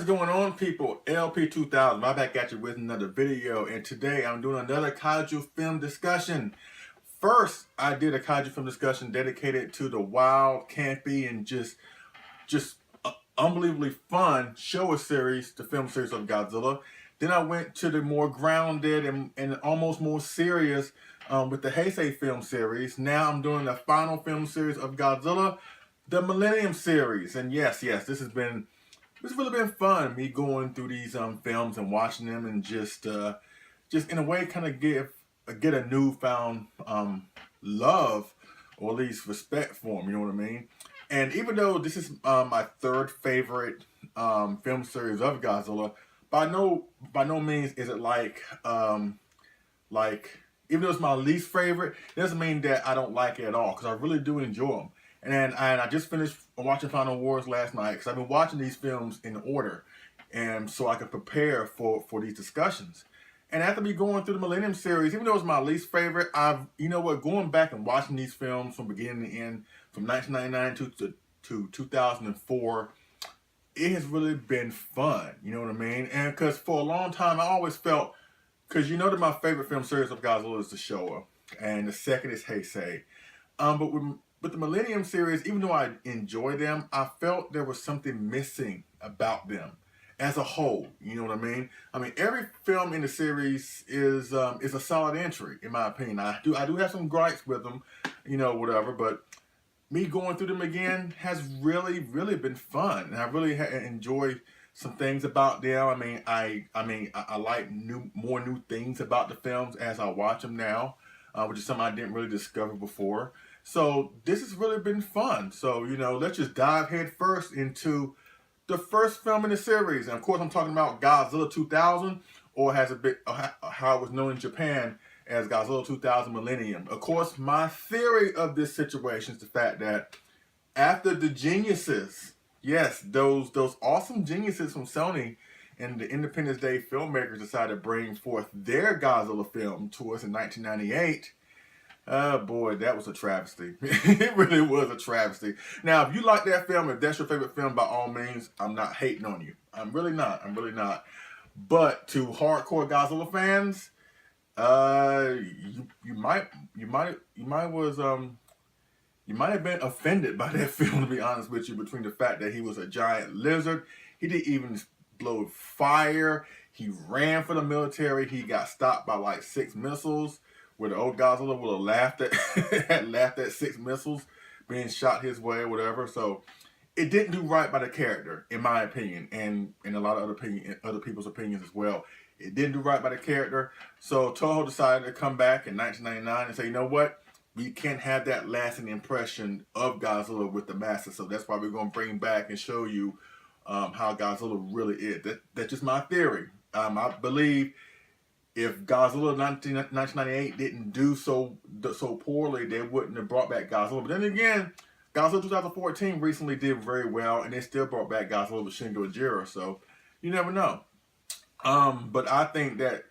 going on, people? LP2000, right back at you with another video, and today I'm doing another Kaiju film discussion. First, I did a Kaiju film discussion dedicated to the wild, campy, and just unbelievably fun Showa series, the film series of Godzilla. Then I went to the more grounded and almost more serious with the Heisei film series. Now I'm doing the final film series of Godzilla, the Millennium Series. And yes, this has really been fun, me going through these films and watching them and just in a way kind of get a newfound love, or at least respect for them, you know what I mean? And even though this is my third favorite film series of Godzilla, by no means is it like even though it's my least favorite, it doesn't mean that I don't like it at all, because I really do enjoy them. And I just finished watching Final Wars last night, because I've been watching these films in order, and so I can prepare for these discussions. And after me going through the Millennium Series, even though it's my least favorite, going back and watching these films from beginning to end, from 1999 to 2004, it has really been fun, you know what I mean? And because for a long time I always felt, because you know that my favorite film series of Godzilla is the Showa, and the second is Heisei. But the Millennium Series, even though I enjoy them, I felt there was something missing about them as a whole. You know what I mean? I mean, every film in the series is a solid entry, in my opinion. I do have some gripes with them, you know, whatever. But me going through them again has really been fun, and I really enjoyed some things about them. I like more new things about the films as I watch them now, which is something I didn't really discover before. So this has really been fun. So, you know, let's just dive head first into the first film in the series. And of course, I'm talking about Godzilla 2000, or how it was known in Japan as Godzilla 2000 Millennium. Of course, my theory of this situation is the fact that after the geniuses, yes, those awesome geniuses from Sony and the Independence Day filmmakers decided to bring forth their Godzilla film to us in 1998, oh boy, that was a travesty. It really was a travesty. Now, if you like that film, if that's your favorite film, by all means, I'm not hating on you. I'm really not. But to hardcore Godzilla fans, you might have been offended by that film, to be honest with you, between the fact that he was a giant lizard, he didn't even blow fire, he ran for the military, he got stopped by like 6 missiles. Where the old Godzilla would have laughed at 6 missiles being shot his way or whatever. So it didn't do right by the character, in my opinion, and in a lot of other people's opinions as well. It didn't do right by the character. So Toho decided to come back in 1999 and say, you know what? We can't have that lasting impression of Godzilla with the masses. So that's why we're going to bring back and show you how Godzilla really is. That's just my theory. I believe if Godzilla 1998 didn't do so poorly, they wouldn't have brought back Godzilla. But then again, Godzilla 2014 recently did very well, and they still brought back Godzilla with Shin Godzilla. So you never know. But I think that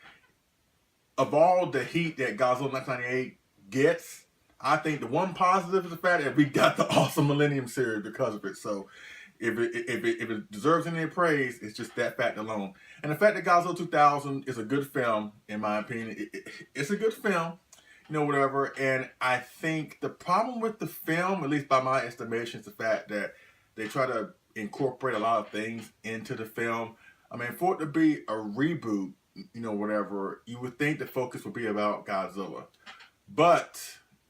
of all the heat that Godzilla 1998 gets, I think the one positive is the fact that we got the awesome Millennium Series because of it. So if it deserves any praise, it's just that fact alone. And the fact that Godzilla 2000 is a good film, in my opinion, it's a good film, you know, whatever. And I think the problem with the film, at least by my estimation, is the fact that they try to incorporate a lot of things into the film. I mean, for it to be a reboot, you know, whatever, you would think the focus would be about Godzilla. But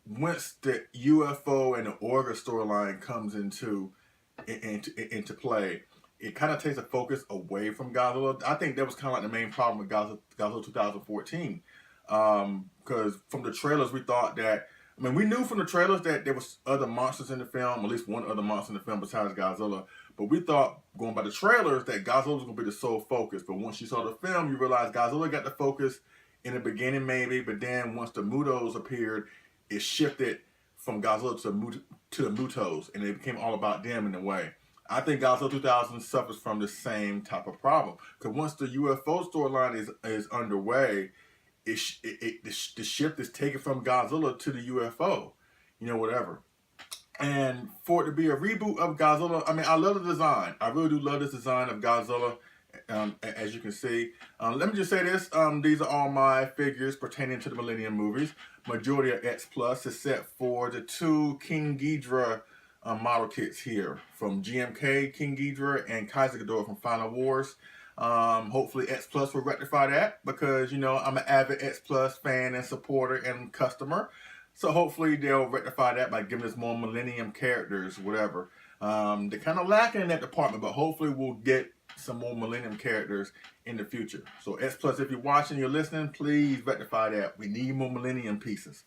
once the UFO and the Orga storyline comes into play, it kind of takes the focus away from Godzilla. I think that was kind of like the main problem with Godzilla 2014. Because from the trailers, we thought that, we knew from the trailers that there was other monsters in the film, at least one other monster in the film besides Godzilla. But we thought, going by the trailers, that Godzilla was going to be the sole focus. But once you saw the film, you realized Godzilla got the focus in the beginning maybe, but then once the Mutos appeared, it shifted from Godzilla to the Mutos, and it became all about them in a way. I think Godzilla 2000 suffers from the same type of problem, because once the UFO storyline is underway, the shift is taken from Godzilla to the UFO, you know, whatever. And for it to be a reboot of Godzilla, I love the design. I really do love this design of Godzilla. as you can see. Let me just say this. These are all my figures pertaining to the Millennium movies. Majority of X Plus, except for the two King Ghidorah model kits here from GMK, King Ghidorah, and Kaiju from Final Wars. Hopefully X Plus will rectify that, because, you know, I'm an avid X Plus fan and supporter and customer. So hopefully they'll rectify that by giving us more Millennium characters, whatever. They're kind of lacking in that department, but hopefully we'll get some more Millennium characters in the future. So S Plus, if you're watching, you're listening, please rectify that. We need more Millennium pieces.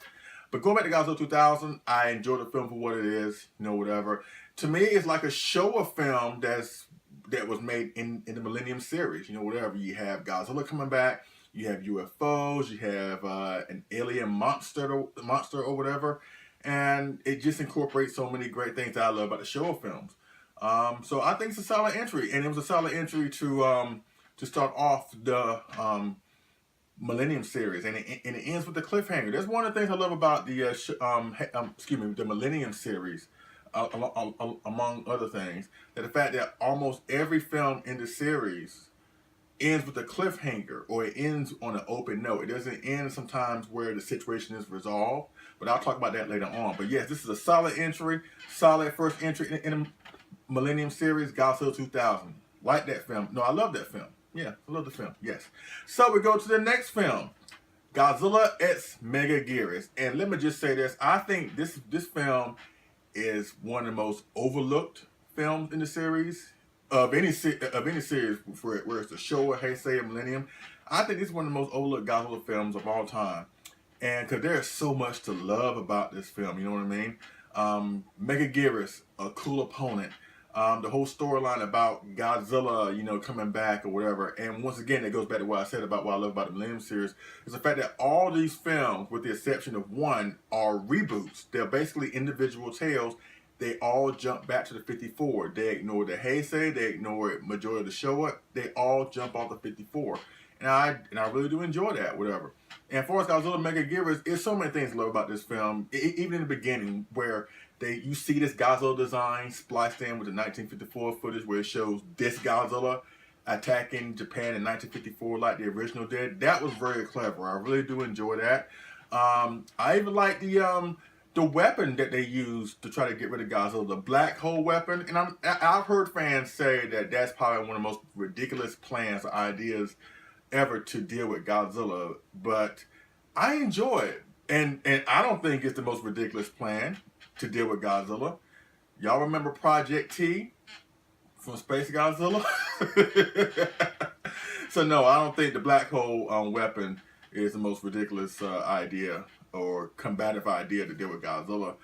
But going back to Godzilla 2000, I enjoy the film for what it is, you know, whatever. To me, it's like a Showa film that was made in the Millennium Series, you know, whatever. You have Godzilla coming back, you have UFOs, you have an alien monster or whatever, and it just incorporates so many great things that I love about the Showa films. So I think it's a solid entry, and it was a solid entry to start off the Millennium Series, and it ends with the cliffhanger. That's one of the things I love about the the Millennium Series, among other things, that the fact that almost every film in the series ends with a cliffhanger, or it ends on an open note. It doesn't end sometimes where the situation is resolved, but I'll talk about that later on. But yes, this is a solid entry, solid first entry in the Millennium Series, Godzilla 2000. Like that film. No, I love that film. Yeah, I love the film. Yes. So we go to the next film, Godzilla X Megaguirus. And let me just say this: I think this film is one of the most overlooked films in the series of any series, where it's the Showa, Heisei, and Millennium. I think this is one of the most overlooked Godzilla films of all time, and because there's so much to love about this film, you know what I mean? Megaguirus, a cool opponent. The whole storyline about Godzilla, you know, coming back or whatever. And once again, it goes back to what I said about what I love about the Millennium Series, is the fact that all these films, with the exception of one, are reboots. They're basically individual tales. They all jump back to the 54. They ignore the Heisei, they ignore majority of the Showa. They all jump off the 54. And I really do enjoy that, whatever. And for us, Godzilla Megaguirus, there's so many things to love about this film. Even in the beginning, where you see this Godzilla design spliced in with the 1954 footage, where it shows this Godzilla attacking Japan in 1954 like the original did. That was very clever. I really do enjoy that. I even like the weapon that they used to try to get rid of Godzilla, the black hole weapon. And I've heard fans say that that's probably one of the most ridiculous plans or ideas ever to deal with Godzilla, but I enjoy it. And I don't think it's the most ridiculous plan to deal with Godzilla. Y'all remember Project T from Space Godzilla? So no, I don't think the black hole weapon is the most ridiculous idea or combative idea to deal with Godzilla.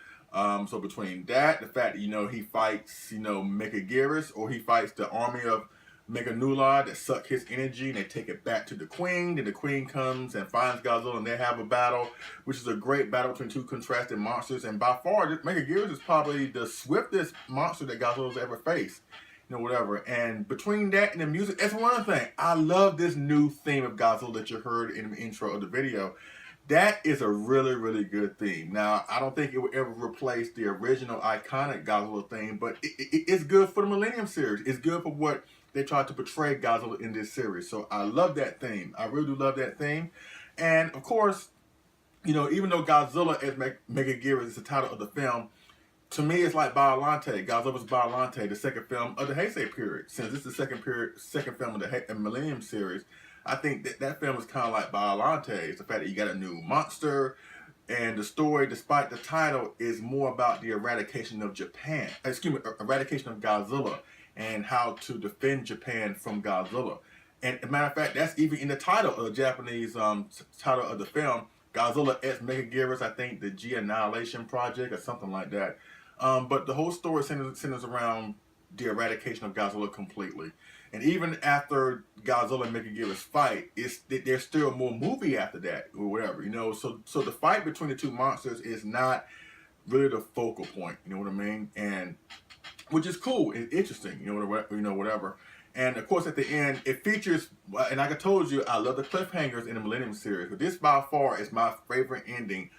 So between that, the fact that, you know, he fights, you know, Megaguirus, or he fights the army of Meganula that suck his energy and they take it back to the Queen. Then the Queen comes and finds Godzilla and they have a battle, which is a great battle between two contrasting monsters. And by far, Megaguirus is probably the swiftest monster that Godzilla's ever faced. You know, whatever. And between that and the music, that's one thing. I love this new theme of Godzilla that you heard in the intro of the video. That is a really, really good theme. Now, I don't think it will ever replace the original iconic Godzilla theme, but it's good for the Millennium Series. It's good for what they tried to portray Godzilla in this series. So I love that theme. I really do love that theme. And of course, you know, even though Godzilla as Megaguirus is the title of the film, to me it's like Biollante. Godzilla's Biollante, the second film of the Heisei period. Since this is the second film of the Millennium Series, I think that film is kind of like Biollante. It's the fact that you got a new monster, and the story, despite the title, is more about the eradication of Japan. Eradication of Godzilla, and how to defend Japan from Godzilla. And as a matter of fact, that's even in the title of the Japanese title of the film, Godzilla X Megaguirus, I think the G-Annihilation Project or something like that. But the whole story centers around the eradication of Godzilla completely. And even after Godzilla and Megaguirus fight, there's still more movie after that or whatever, you know. So the fight between the two monsters is not really the focal point, you know what I mean? And which is cool and interesting, you know, whatever. And of course, at the end, it features, and like I told you, I love the cliffhangers in the Millennium Series, but this by far is my favorite ending,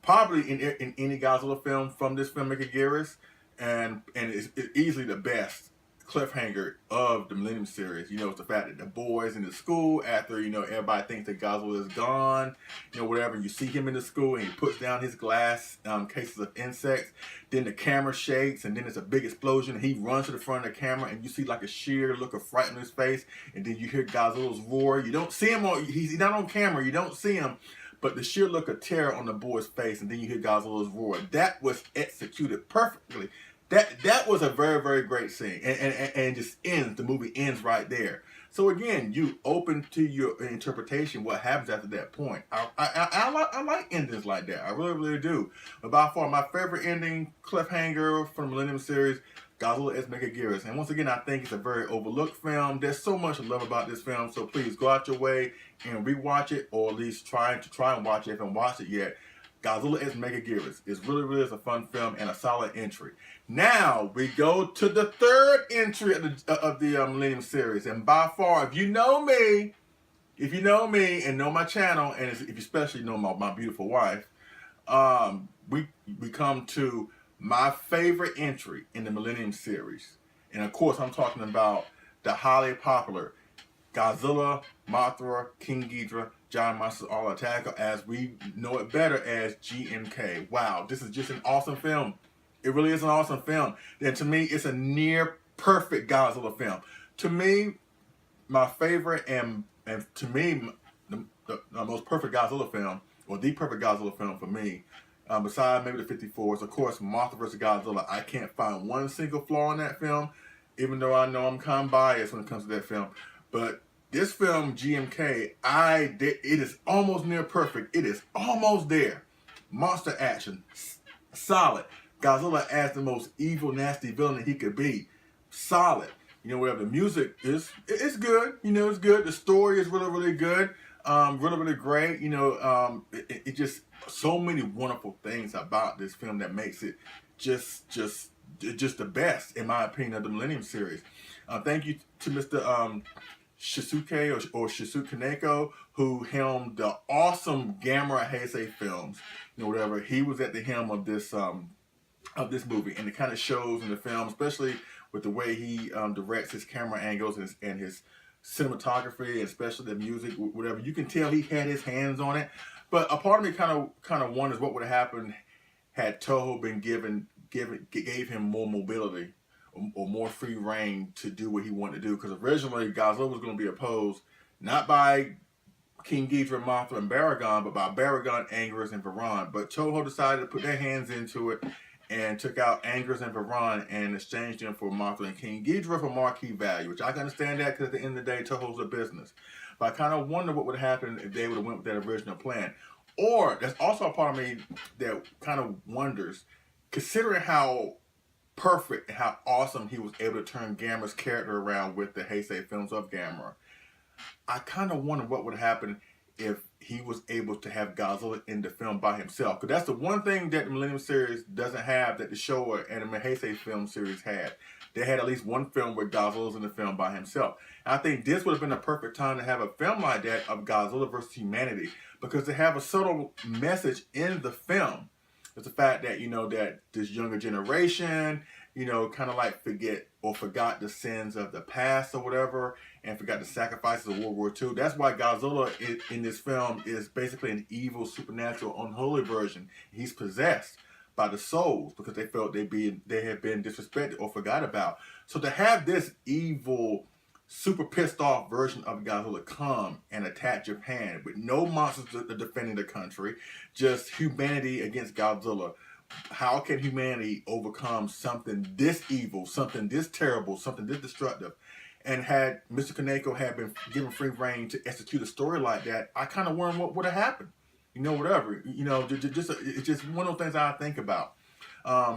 probably in any Godzilla film from this film, Megaguirus, and it's easily the best cliffhanger of the Millennium Series. You know, it's the fact that the boys in the school, after, you know, everybody thinks that Godzilla is gone, you know, whatever, you see him in the school and he puts down his glass cases of insects, then the camera shakes and then there's a big explosion and he runs to the front of the camera and you see like a sheer look of fright on his face, and then you hear Godzilla's roar. You don't see him, he's not on camera, you don't see him, but the sheer look of terror on the boy's face, and then you hear Godzilla's roar. That was executed perfectly. That was a very, very great scene, and just ends. The movie ends right there. So again, you open to your interpretation what happens after that point. I like endings like that. I really, really do. But by far, my favorite ending, cliffhanger from the Millennium Series, Godzilla X Megaguirus. And once again, I think it's a very overlooked film. There's so much to love about this film, so please go out your way and rewatch it, or at least try and watch it if you haven't watched it yet. Godzilla X Megaguirus is really is a fun film and a solid entry. Now we go to the third entry of the Millennium Series, and by far, if you know me and know my channel, and if you especially know my beautiful wife, we come to my favorite entry in the Millennium Series, and of course I'm talking about the highly popular Godzilla, Mothra, King Ghidorah, Giant Monsters All Attack, as we know it better as GMK. Wow, this is just an awesome film. It really is an awesome film. And to me, it's a near perfect Godzilla film. To me, my favorite and to me, the most perfect Godzilla film, or the perfect Godzilla film for me, besides maybe the 54s, of course, Mothra vs. Godzilla. I can't find one single flaw in that film, even though I know I'm kind of biased when it comes to that film. But this film, GMK, it is almost near perfect. It is almost there. Monster action, solid. Godzilla as the most evil, nasty villain that he could be, solid. You know, whatever. The music it's good. You know, it's good. The story is really, really good. Really, really great. You know, it just so many wonderful things about this film that makes it just the best, in my opinion, of the Millennium Series. Thank you to Mr. Shisuke or Shisuke Kaneko, who helmed the awesome Gamera Heisei films. You know, whatever. He was at the helm of this movie, and it kind of shows in the film, especially with the way he directs his camera angles and his cinematography, and especially the music, whatever. You can tell he had his hands on it. But a part of me kind of wonders what would have happened had Toho gave him more mobility or more free reign to do what he wanted to do. Because originally Godzilla was going to be opposed not by King Ghidorah, Mothra, and Baragon, but by Baragon, Anguirus, and Varan. But Toho decided to put their hands into it and took out Anguirus and Varan and exchanged them for Mothra and King Ghidorah for marquee value, which I can understand that because at the end of the day, Toho's a business. But I kind of wonder what would happen if they would have went with that original plan. Or there's also a part of me that kind of wonders, considering how perfect and how awesome he was able to turn Gamera's character around with the Heisei films of Gamera, I kind of wonder what would happen if he was able to have Godzilla in the film by himself. Because that's the one thing that the Millennium Series doesn't have that the Showa and the Heisei film series had. They had at least one film where Godzilla's in the film by himself. And I think this would have been a perfect time to have a film like that of Godzilla versus humanity, because they have a subtle message in the film. It's the fact that, you know, that this younger generation, you know, kind of like forgot the sins of the past or whatever, and forgot the sacrifices of World War II. That's why Godzilla in this film is basically an evil, supernatural, unholy version. He's possessed by the souls because they felt they had been disrespected or forgot about. So to have this evil, super pissed off version of Godzilla come and attack Japan with no monsters defending the country, just humanity against Godzilla. How can humanity overcome something this evil, something this terrible, something this destructive? And had Mr. Kaneko had been given free reign to execute a story like that, I kind of wonder what would have happened. You know, whatever. You know, it's just one of those things I think about.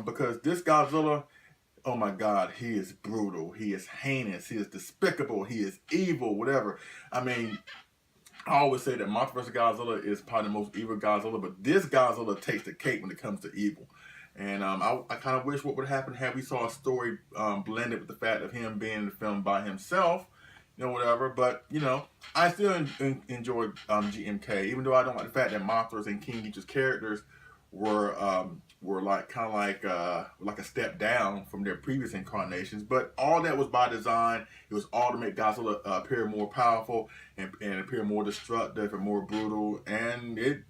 Because this Godzilla, oh my God, he is brutal. He is heinous. He is despicable. He is evil, whatever. I mean, I always say that Mothra vs. Godzilla is probably the most evil Godzilla, but this Godzilla takes the cake when it comes to evil. And I kind of wish what would happen had we saw a story blended with the fact of him being in the film by himself, you know, whatever. But, you know, I still enjoy GMK, even though I don't like the fact that Mothra's and King Ghidorah's characters were were like kind of like a step down from their previous incarnations. But all that was by design. It was all to make Godzilla appear more powerful and appear more destructive and more brutal. And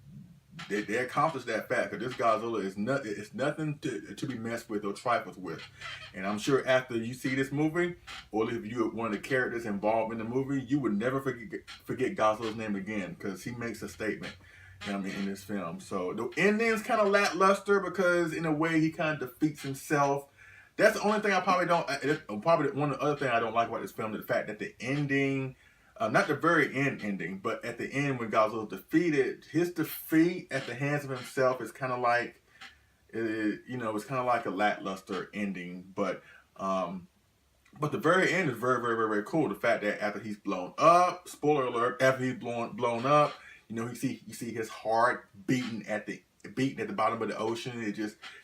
they accomplished that fact, because this Godzilla it's nothing to be messed with or trifled with. And I'm sure after you see this movie, or if you are one of the characters involved in the movie, you would never forget Godzilla's name again, because he makes a statement in this film. So the ending's kind of lackluster, because in a way he kind of defeats himself. That's the only thing I probably don't. Probably one of the other things I don't like about this film is the fact that the ending. Not the very end ending, but at the end when Godzilla's defeated, his defeat at the hands of himself is kind of like, it's kind of like a lackluster ending. But the very end is very, very, very, very cool. The fact that after he's blown up, spoiler alert, after he's blown up, you see his heart beating at the bottom of the ocean.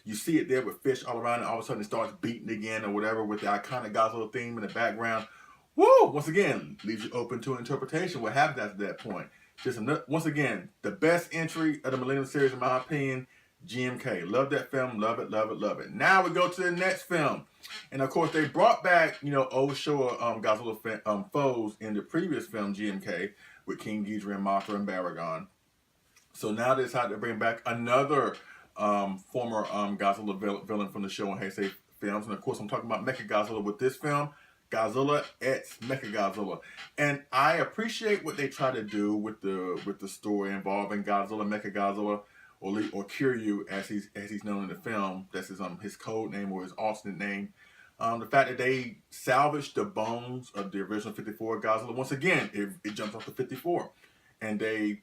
You see it there with fish all around, and all of a sudden it starts beating again or whatever, with the iconic Godzilla theme in the background. Woo! Once again, leaves you open to interpretation what happens after that point. Once again, the best entry of the Millennium Series, in my opinion, GMK. Love that film. Love it, love it, love it. Now we go to the next film. And of course, they brought back, old Showa Godzilla foes in the previous film, GMK, with King Ghidorah and Mothra and Baragon. So now they decided to bring back another former Godzilla villain from the Showa and Heisei films. And of course, I'm talking about Mechagodzilla with this film. Godzilla x Mechagodzilla. And I appreciate what they try to do with the story involving Godzilla, Mechagodzilla, or Kiryu as he's known in the film. That's his code name or his alternate name. The fact that they salvaged the bones of the original 54 Godzilla. Once again, it jumps off to 54. And they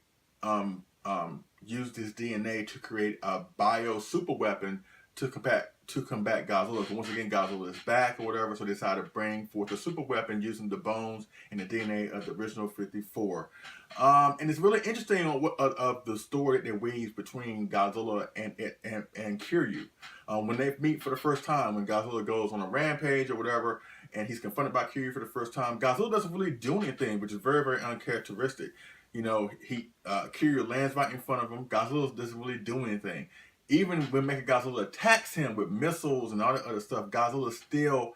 used his DNA to create a bio super weapon to combat Godzilla. So once again, Godzilla is back or whatever, so they decided to bring forth a super weapon using the bones and the DNA of the original 54. And it's really interesting of the story that they weave between Godzilla and Kiryu. When they meet for the first time, when Godzilla goes on a rampage or whatever, and he's confronted by Kiryu for the first time, Godzilla doesn't really do anything, which is very, very uncharacteristic. Kiryu lands right in front of him. Godzilla doesn't really do anything. Even when Mechagodzilla attacks him with missiles and all that other stuff, Godzilla still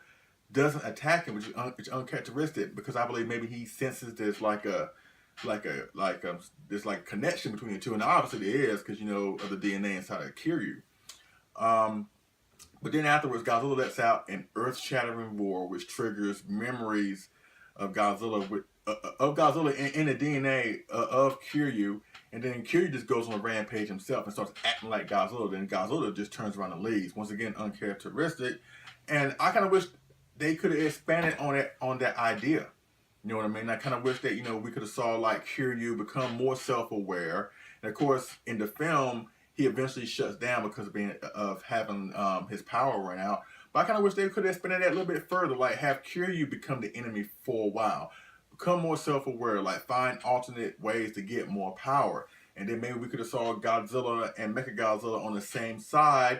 doesn't attack him, which is uncharacteristic, because I believe maybe he senses there's there's like a connection between the two, and obviously there is, because of the DNA inside of Kiryu. But then afterwards, Godzilla lets out an earth-shattering roar, which triggers memories of Godzilla in the DNA of Kiryu. And then Kiryu just goes on a rampage himself and starts acting like Godzilla. Then Godzilla just turns around and leaves. Once again, uncharacteristic. And I kind of wish they could have expanded on that idea. You know what I mean? I kind of wish that, we could have saw like Kiryu become more self-aware. And of course, in the film, he eventually shuts down because of having his power run out. But I kind of wish they could have expanded that a little bit further. Like have Kiryu become the enemy for a while. Become more self-aware, like find alternate ways to get more power. And then maybe we could have saw Godzilla and Mechagodzilla on the same side,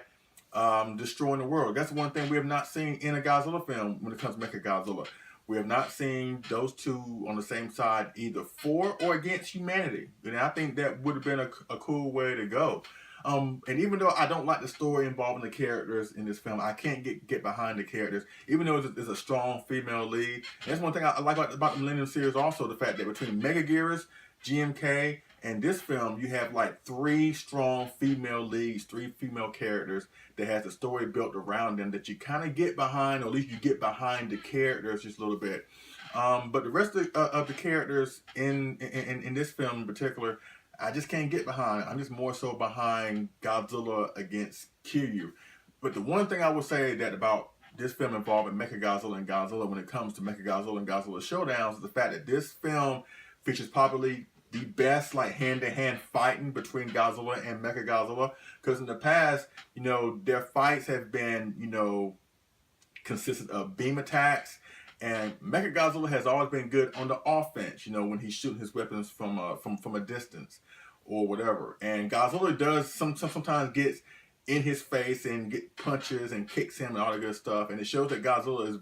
destroying the world. That's one thing we have not seen in a Godzilla film when it comes to Mechagodzilla. We have not seen those two on the same side, either for or against humanity. And I think that would have been a cool way to go. And even though I don't like the story involving the characters in this film, I can't get behind the characters, even though there's a strong female lead. And that's one thing I like about the Millennium Series also, the fact that between Megaguirus, GMK, and this film, you have like 3 strong female leads, 3 female characters that has the story built around them that you kind of get behind, or at least you get behind the characters just a little bit. But the rest of the characters in this film in particular, I just can't get behind. I'm just more so behind Godzilla against Kiryu. But the one thing I would say that about this film involving Mechagodzilla and Godzilla when it comes to Mechagodzilla and Godzilla showdowns is the fact that this film features probably the best hand-to-hand fighting between Godzilla and Mechagodzilla. Because in the past, their fights have been, consistent of beam attacks. And Mechagodzilla has always been good on the offense, when he's shooting his weapons from a distance or whatever. And Godzilla does sometimes gets in his face and get punches and kicks him and all that good stuff. And it shows that Godzilla is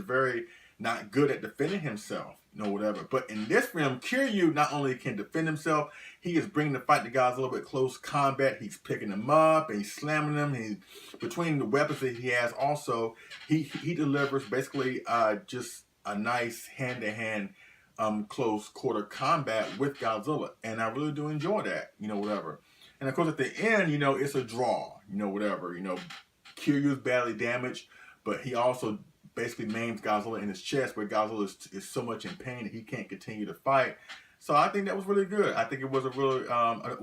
very not good at defending himself. whatever. But in this film, Kiryu not only can defend himself, he is bringing the fight to guys a little bit close combat. He's picking them up and he's slamming them. Between the weapons that he has, also he delivers basically just a nice hand-to-hand close quarter combat with Godzilla, and I really do enjoy that, whatever. And of course, at the end, it's a draw, whatever. Kiryu's badly damaged, but he also basically maims Godzilla in his chest, where Godzilla is so much in pain that he can't continue to fight. So I think that was really good. I think it was a really,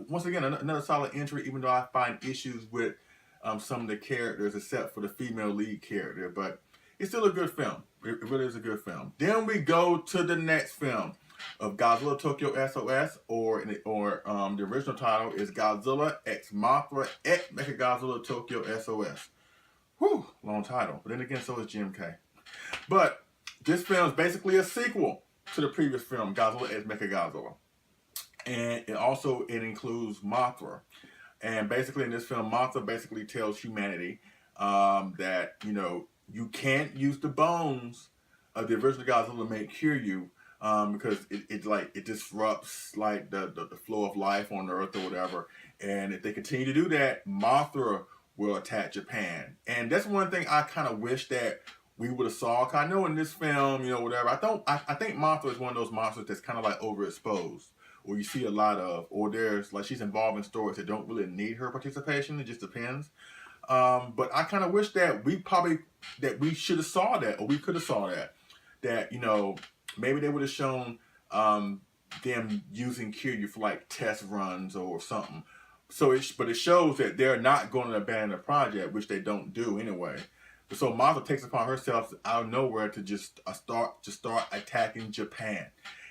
once again, another solid entry, even though I find issues with some of the characters, except for the female lead character. But it's still a good film. It really is a good film. Then we go to the next film of Godzilla Tokyo SOS, or the original title is Godzilla X Mothra X Mechagodzilla Tokyo SOS. Whew, long title. But then again, so is GMK. But this film is basically a sequel to the previous film, Godzilla X Mechagodzilla. And it includes Mothra. And basically in this film, Mothra basically tells humanity that, you can't use the bones of the original Godzilla to make Kiryu, because it disrupts like the flow of life on Earth or whatever. And if they continue to do that, Mothra will attack Japan. And that's one thing I kind of wish that we would have saw. Cause I know in this film, whatever, I think Mothra is one of those monsters that's kind of like overexposed, or you see a lot of, or there's like she's involved in stories that don't really need her participation. It just depends. But I kind of wish that we should have saw that, or we could have saw that maybe they would have shown them using Kiryu for like test runs or something. But it shows that they're not going to abandon the project, which they don't do anyway. So Mothra takes upon herself out of nowhere to just start attacking Japan.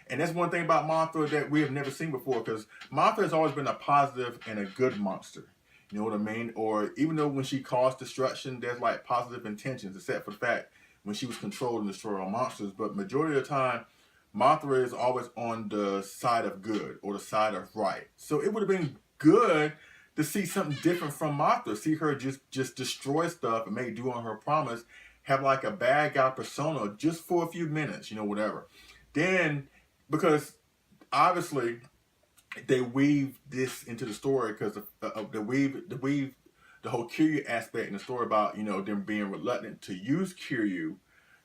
And that's one thing about Mothra that we have never seen before, because Mothra has always been a positive and a good monster. You know what I mean? Or even though when she caused destruction, there's like positive intentions, except for the fact when she was controlled and destroyed all monsters. But majority of the time, Mothra is always on the side of good, or the side of right. So it would have been good to see something different from Mothra. See her just destroy stuff and make do on her promise. Have like a bad guy persona just for a few minutes, whatever. Then, because obviously they weave this into the story, because they weave the whole Kiryu aspect in the story about them being reluctant to use Kiryu,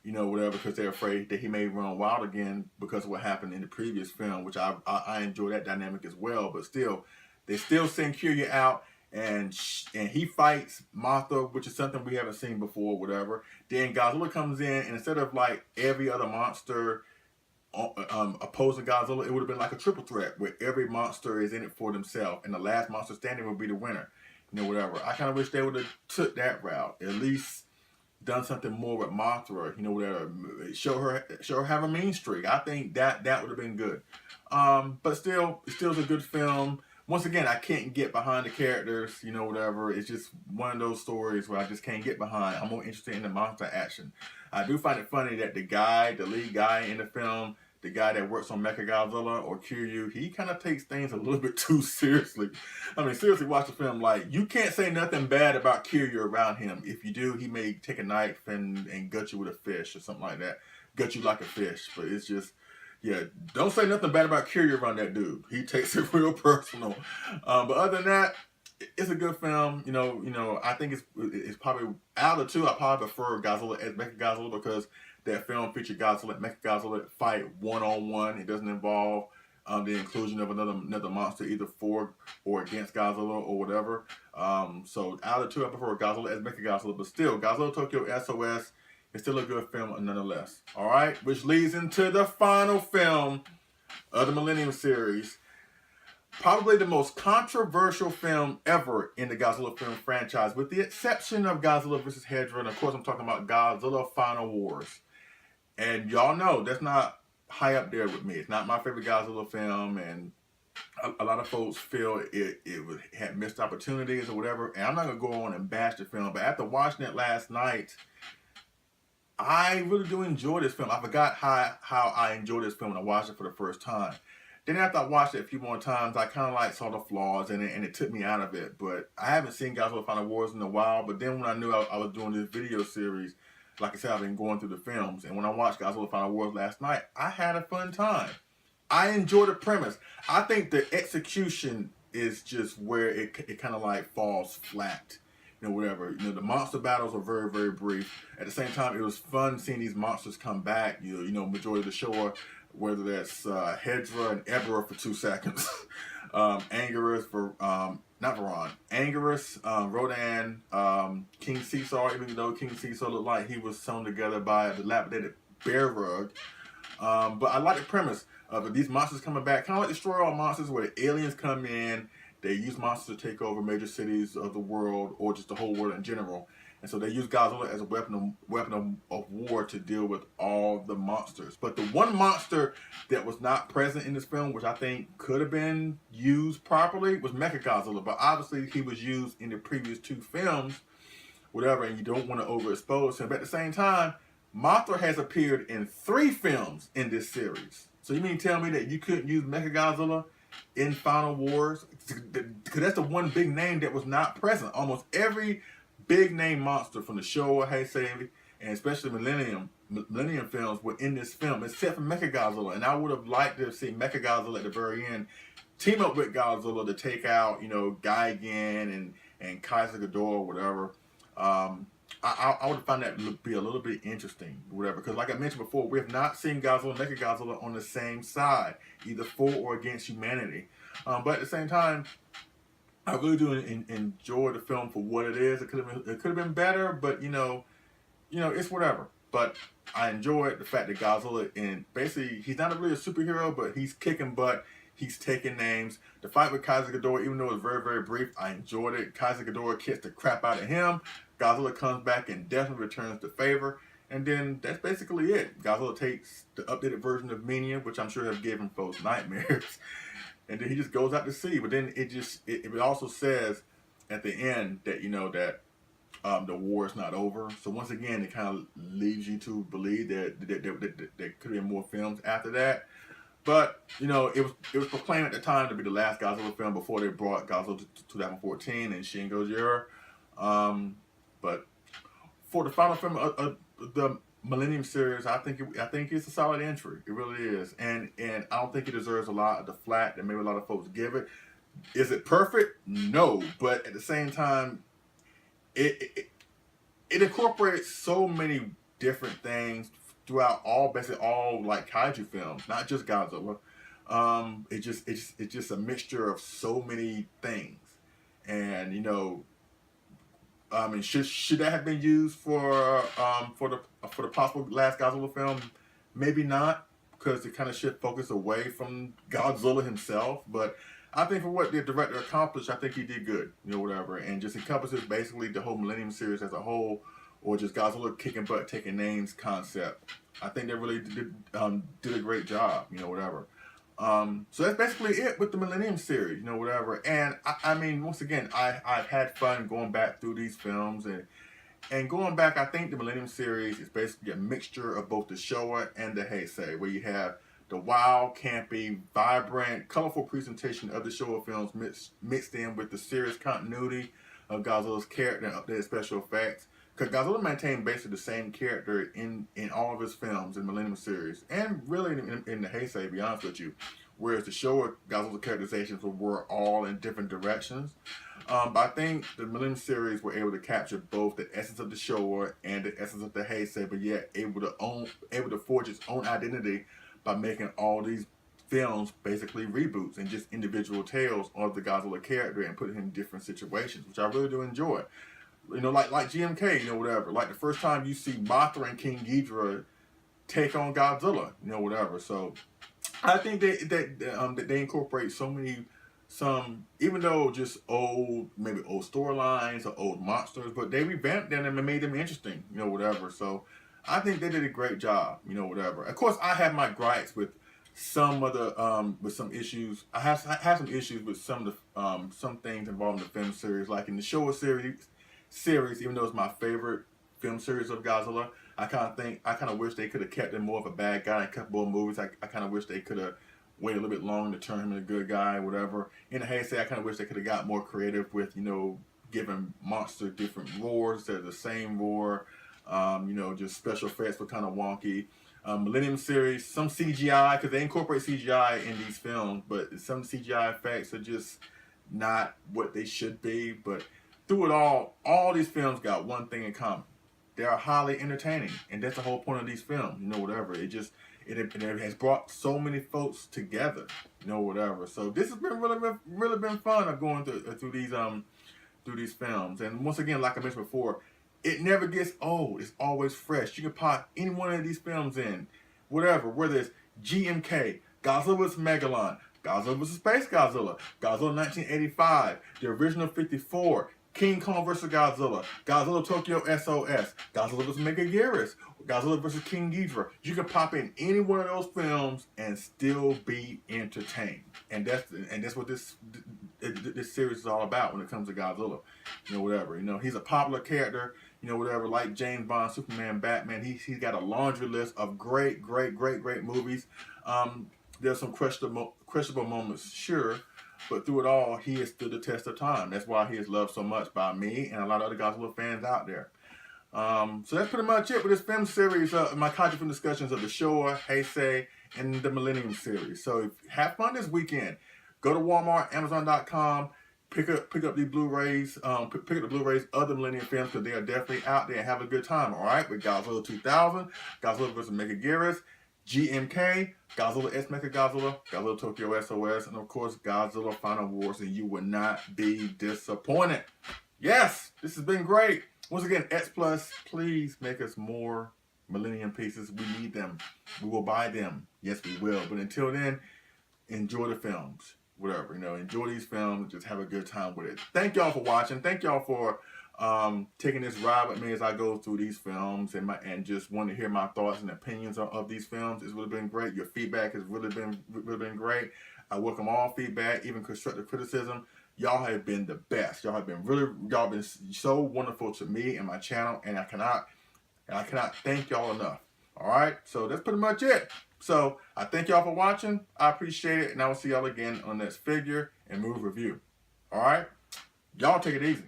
whatever, because they're afraid that he may run wild again because of what happened in the previous film, which I enjoy that dynamic as well. But still, they still send Kiryu out, and he fights Mothra, which is something we haven't seen before, whatever. Then Godzilla comes in, and instead of like every other monster opposing Godzilla, it would have been like a triple threat where every monster is in it for themselves, and the last monster standing will be the winner. Whatever. I kind of wish they would have took that route. At least done something more with Mothra. Whatever. Show her have a mean streak. I think that would have been good. But still, it still is a good film. Once again, I can't get behind the characters, whatever. It's just one of those stories where I just can't get behind. I'm more interested in the monster action. I do find it funny that the lead guy in the film, the guy that works on Mechagodzilla or Kiryu, he kind of takes things a little bit too seriously. I mean, seriously, watch the film. Like, you can't say nothing bad about Kiryu around him. If you do, he may take a knife and gut you with a fish or something like that. Gut you like a fish. But it's just, yeah, don't say nothing bad about Kiryu around that dude. He takes it real personal. But other than that, it's a good film. I think it's probably out of the two. I probably prefer Godzilla X Mechagodzilla, because that film featured Godzilla and Mechagodzilla fight one-on-one. It doesn't involve the inclusion of another monster, either for or against Godzilla or whatever. So out of the two, I prefer Godzilla X Mechagodzilla. But still, Godzilla Tokyo SOS is still a good film nonetheless. All right, which leads into the final film of the Millennium Series. Probably the most controversial film ever in the Godzilla film franchise, with the exception of Godzilla vs. Hedorah. And of course, I'm talking about Godzilla Final Wars. And y'all know that's not high up there with me. It's not my favorite Godzilla film, and a lot of folks feel it had missed opportunities or whatever. And I'm not going to go on and bash the film, but after watching it last night, I really do enjoy this film. I forgot how I enjoyed this film when I watched it for the first time. Then after I watched it a few more times, I kind of like saw the flaws in it, and it took me out of it. But I haven't seen Godzilla Final Wars in a while. But then when I knew I was doing this video series, like I said, I've been going through the films, and when I watched Godzilla Final Wars last night, I had a fun time. I enjoy the premise. I think the execution is just where it kind of like falls flat. Whatever. The monster battles are very, very brief. At the same time, it was fun seeing these monsters come back. Majority of the Showa, whether that's Hedra and Ebra for 2 seconds, Anguirus for not Varan, Anguirus, Rodan, King Caesar. Even though King Caesar looked like he was sewn together by a dilapidated bear rug. But I like the premise of these monsters coming back, kind of like Destroy All Monsters, where the aliens come in. They use monsters to take over major cities of the world, or just the whole world in general. And so they use Godzilla as a weapon of war to deal with all the monsters. But the one monster that was not present in this film, which I think could have been used properly, was Mechagodzilla. But obviously he was used in the previous 2 films, whatever, and you don't want to overexpose him. But at the same time, Mothra has appeared in 3 films in this series. So you mean to tell me that you couldn't use Mechagodzilla in Final Wars? Because that's the one big name that was not present. Almost every big name monster from the Showa, Heisei, and especially Millennium films were in this film, except for Mechagodzilla. And I would have liked to see Mechagodzilla at the very end team up with Godzilla to take out, Gigan and Kaiser Ghidorah or whatever. I would find that to be a little bit interesting, whatever. Because like I mentioned before, we have not seen Godzilla and Mechagodzilla on the same side, either for or against humanity. But at the same time, I really do enjoy the film for what it is. It could have been better, but it's whatever. But I enjoyed the fact that Godzilla, and basically he's not really a superhero, but he's kicking butt. He's taking names. The fight with Kaiser Ghidorah, even though it was very, very brief, I enjoyed it. Kaiser Ghidorah kicks the crap out of him. Godzilla comes back and definitely returns the favor. And then that's basically it. Godzilla takes the updated version of Minion, which I'm sure has given folks nightmares. And then he just goes out to sea. But then it also says at the end that, the war is not over. So once again, it kind of leads you to believe that there could be more films after that. But, it was proclaimed at the time to be the last Godzilla film before they brought Godzilla to 2014 and Shin Godzilla. But for the final film of the Millennium Series, I think it's a solid entry. It really is. And I don't think it deserves a lot of the flack that maybe a lot of folks give it. Is it perfect? No. But at the same time, it incorporates so many different things throughout basically all like kaiju films, not just Godzilla. It's just a mixture of so many things, and should that have been used for the possible last Godzilla film? Maybe not, because it kind of should focus away from Godzilla himself. But I think for what the director accomplished, I think he did good, whatever, and just encompasses basically the whole Millennium Series as a whole, or just Godzilla kicking butt, taking names concept. I think they really did a great job, whatever. So that's basically it with the Millennium Series, whatever. And I mean, once again, I've had fun going back through these films, and going back, I think the Millennium Series is basically a mixture of both the Showa and the Heisei, where you have the wild, campy, vibrant, colorful presentation of the Showa films mixed in with the serious continuity of Godzilla's character and updated special effects. Because Godzilla maintained basically the same character in all of his films in Millennium Series, and really in the Heisei, to be honest with you. Whereas the Showa Godzilla characterizations were all in different directions. But I think the Millennium Series were able to capture both the essence of the Showa and the essence of the Heisei, but yet able to forge its own identity by making all these films basically reboots and just individual tales of the Godzilla character and putting him in different situations, which I really do enjoy. Like GMK, whatever. Like the first time you see Mothra and King Ghidorah take on Godzilla, whatever. So I think that they incorporate some, even though just maybe old storylines or old monsters, but they revamped them and made them interesting, whatever. So I think they did a great job, whatever. Of course, I have my gripes with some of the with some issues. I have some issues with some of the some things involving the film series, like in the Showa series, even though it's my favorite film series of Godzilla, I kind of wish they could have kept him more of a bad guy in a couple more movies. I kind of wish they could have waited a little bit longer to turn him into a good guy, whatever. In the Heisei, I kind of wish they could have got more creative with, giving monster different roars instead of the same roar. You know, just special effects were kind of wonky. Millennium Series, some CGI, because they incorporate CGI in these films, but some CGI effects are just not what they should be. But through it all these films got one thing in common. They are highly entertaining, and that's the whole point of these films. You know, whatever. It has brought so many folks together. You know, whatever. So this has been really been fun of going through these films. And once again, like I mentioned before, it never gets old. It's always fresh. You can pop any one of these films in, whatever. Whether it's GMK, Godzilla vs. Megalon, Godzilla vs. Space Godzilla, Godzilla 1985, the original 54, King Kong vs. Godzilla, Godzilla Tokyo SOS, Godzilla vs. Megaguirus, Godzilla vs. King Ghidorah. You can pop in any one of those films and still be entertained. And that's what this series is all about when it comes to Godzilla. You know, whatever. You know, he's a popular character. You know, whatever, like James Bond, Superman, Batman. He's got a laundry list of great movies. There's some questionable moments, sure, but through it all, he has stood the test of time. That's why he is loved so much by me and a lot of other Godzilla fans out there. So that's pretty much it for this film series, my Kaiju film discussions of the Showa, Heisei, and the Millennium Series. So have fun this weekend. Go to Walmart, Amazon.com. Pick up these Blu-rays, pick up the Blu-rays of the Millennium films, because they are definitely out there, and have a good time, all right? With Godzilla 2000, Godzilla vs. Megaguirus, GMK, Godzilla X Mechagodzilla, Godzilla Tokyo SOS, and of course, Godzilla Final Wars, and you will not be disappointed. Yes, this has been great. Once again, X Plus, please make us more Millennium pieces. We need them. We will buy them. Yes, we will. But until then, enjoy the films. Whatever, you know, enjoy these films, just have a good time with it. Thank y'all for watching. Thank y'all for taking this ride with me as I go through these films, and just want to hear my thoughts and opinions of these films. It's really been great. Your feedback has really been great. I welcome all feedback, even constructive criticism. Y'all have been the best. Y'all have been so wonderful to me and my channel, and I cannot thank y'all enough. All right, so that's pretty much it. So I thank y'all for watching. I appreciate it, and I will see y'all again on the next figure and move review. All right, y'all take it easy.